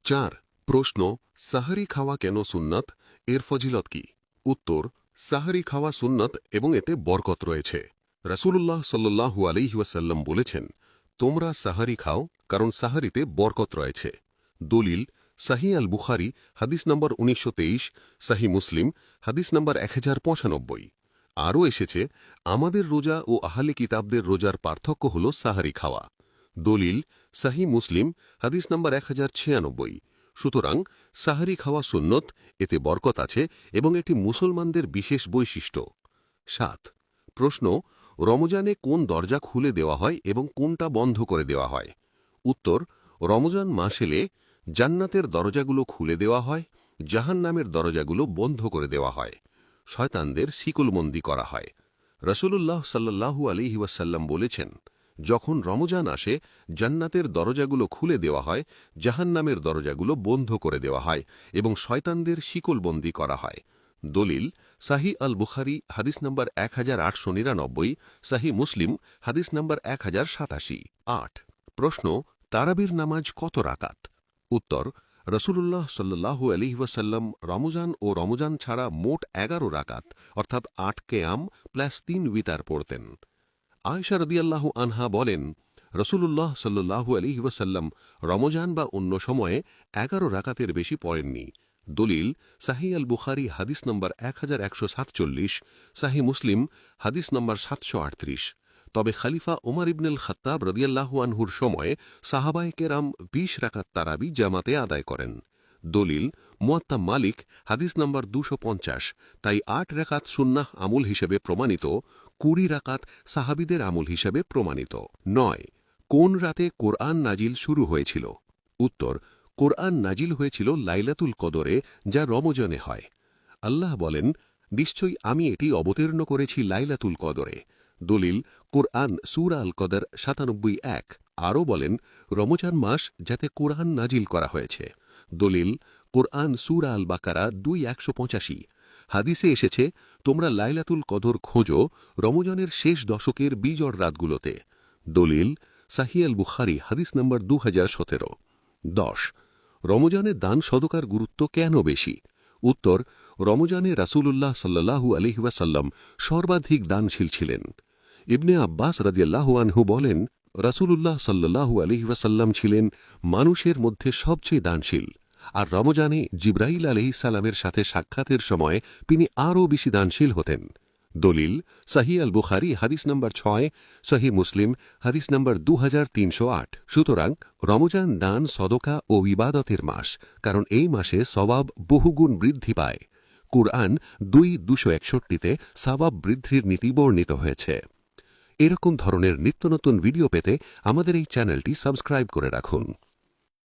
4 প্রশ্ন সাহরি খাওয়া কেন সুন্নাত এর ফজিলত কি উত্তর সাহরি খাওয়া সুন্নাত এবং এতে বরকত রয়েছে রাসূলুল্লাহ সাল্লাল্লাহু আলাইহি ওয়াসাল্লাম বলেছেন তোমরা সাহরি খাও কারণ সাহরিতে বরকত রয়েছে দলিল সহিহ আল বুখারী হাদিস নম্বর 1923 সহিহ মুসলিম হাদিস নম্বর 1095 আরও এসেছে আমাদের রোজা ও আহলে কিতাবদের রোজার পার্থক্য হল সাহরি খাওয়া দলিল সহিহ মুসলিম হাদিস নম্বর 1096 সুতরাং সাহরি খাওয়া সুন্নত এতে বরকত আছে এবং এটি মুসলমানদের বিশেষ বৈশিষ্ট্য 7 প্রশ্ন রমজানে কোন দরজা খুলে দেওয়া হয় এবং কোনটা বন্ধ করে দেওয়া হয় উত্তর রমজান মাস এলে জান্নাতের দরজাগুলো খুলে দেওয়া হয় জাহান্নামের দরজাগুলো বন্ধ করে দেওয়া হয় শয়তানদের শিকলবন্দী করা হয় রাসূলুল্লাহ সাল্লাল্লাহু আলাইহি ওয়াসাল্লাম বলেছেন যখন রমজান আসে জান্নাতের দরজাগুলো খুলে দেওয়া হয় জাহান্নামের দরজাগুলো বন্ধ করে দেওয়া হয় এবং শয়তানদের শিকলবন্দী করা হয় দলিল সহিহ আল বুখারী হাদিস নম্বর 1899 সহিহ মুসলিম হাদিস নম্বর 1087 8 প্রশ্ন তারাবির নামাজ কত রাকাত উত্তর রাসূলুল্লাহ সাল্লাল্লাহু আলাইহি ওয়াসাল্লাম রমজান ও রমজান ছাড়া মোট 11 রাকাত অর্থাৎ 8 কিয়াম প্লাস 3 উইতার পড়তেন আয়েশা রাদিয়াল্লাহু আনহা বলেন রাসূলুল্লাহ সাল্লাল্লাহু আলাইহি ওয়াসাল্লাম রমজান বা অন্য সময়ে 11 রাকাতের বেশি পড়েননি দলিল সহিহ আল বুখারী হাদিস নম্বর 1147 সহিহ মুসলিম হাদিস নম্বর 738 তবে খলিফা ওমর ইবনুল খাত্তাব রাদিয়াল্লাহু আনহুর সময়ে সাহাবায়ে কেরাম 20 রাকাত তারাবি জামাতে আদায় করেন দলিল মুয়াত্তা মালিক হাদিস নম্বর 250 তাই 8 রাকাত সুন্নাহ আমল হিসেবে প্রমাণিত 20 রাকাত সাহাবীদের আমল হিসেবে প্রমাণিত 9 কোন রাতে কোরআন নাজিল শুরু হয়েছিল উত্তর কোরআন নাজিল হয়েছিল লাইলাতুল কদরে যা রমজানে হয় আল্লাহ বলেন নিশ্চয়ই আমি এটি অবতীর্ণ করেছি লাইলাতুল কদরে দলিল কোরআন সূরা আল কদর 97:1 আরও বলেন রমজান মাস যাতে কোরআন নাজিল করা হয়েছে দলিল কোরআন সূরা আল বাকারা 2:185 হাদিসে এসেছে তোমরা লাইলাতুল কদর খোঁজো রমজানের শেষ দশকের বিজোড় রাতগুলোতে দলিল সহিহ আল বুখারী হাদিস নম্বর 2017 10 রমজানে দান সদকার গুরুত্ব কেন বেশি উত্তর রমজানে রাসূলুল্লাহ সাল্লাল্লাহু আলাইহি ওয়াসাল্লাম সর্বাধিক দানশীল ছিলেন ইবনে আব্বাস রাদিয়াল্লাহু আনহু বলেন রাসূলুল্লাহ সাল্লাল্লাহু আলাইহি ওয়াসাল্লাম ছিলেন মানুষের মধ্যে সবচেয়ে দানশীল আর রমজানে জিবরাইল আলাইহিস সালামের সাথে সাক্ষাতের সময় তিনি আরও বেশি দানশীল হতেন দলিল সহিহ আল বুখারী হাদিস নম্বর 6 সহিহ মুসলিম হাদিস নম্বর 2308 সুতরাং রমজান দান সদকা ও ইবাদতের মাস কারণ এই মাসে সওয়াব বহুগুণ বৃদ্ধি পায় কুরআন 2:261 সওয়াব বৃদ্ধির নীতি বর্ণিত হয়েছে এরকম ধরনের নিত্যনতুন ভিডিও পেতে আমাদের এই চ্যানেলটি সাবস্ক্রাইব করে রাখুন